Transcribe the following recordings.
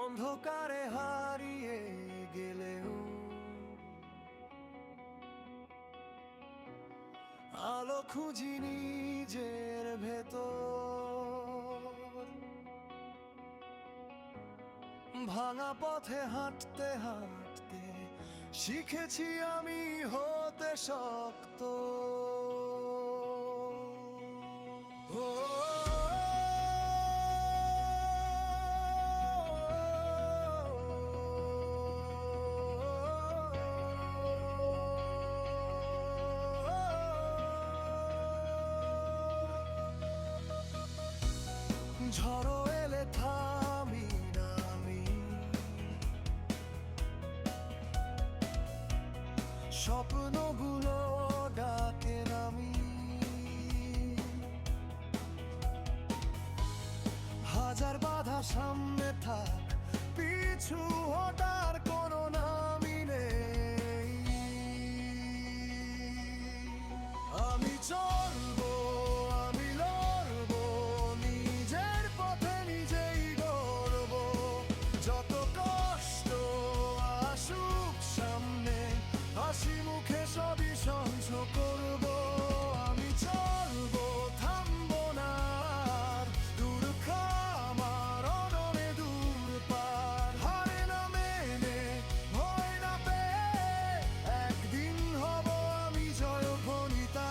অন্ধকারে হারিয়ে গেলেও আলো খুঁজি নিজের ভেতর। ভাঙা পথে হাঁটতে হাঁটতে শিখেছি আমি হতে শক্ত। ঝড়ো এলে থামি না আমি, স্বপ্নগুলো ডাকে নামি। হাজার বাধা সামনে থাক, পিছু হটার কোনো নামই নেই। আমি চলবো, আমি লড়বো, নিজের পথে নিজেই গড়বো। যত কষ্ট আসুক সামনে, হাসি মুখে সবই সহ্য করবো। আমি চলবো, থামবো না, দূর খামার অননে দূর পার। হারে না মেনে, ভয় না পেয়ে, একদিন হব আমি জয় ভনিতা।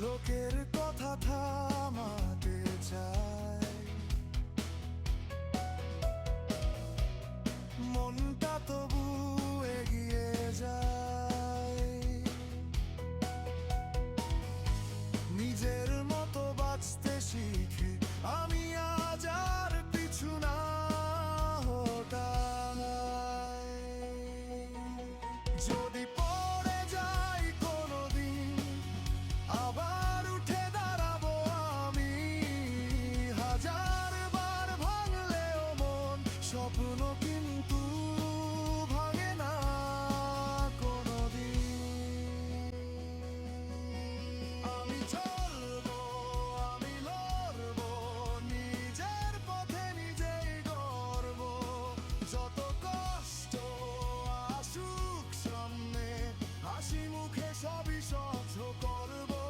লোকের কথা থামাতে চাই, মনটা তবু এগিয়ে যায়। নিজের মতো বাঁচতে শিখে আমি আজ আর পিছু না হটাই। যদি পড়ে যাই কোনোদিন, আবার উঠে দাঁড়াবো আমি। হাজার বার ভাঙলেও মন, স্বপ্ন কিন্তু ভাঙে না কোনোদিন। আমি চলবো, আমি লড়বো, নিজের পথে নিজেই গড়বো। যত কষ্ট আসুক সামনে, হাসি মুখে সবই সহ্য করবো।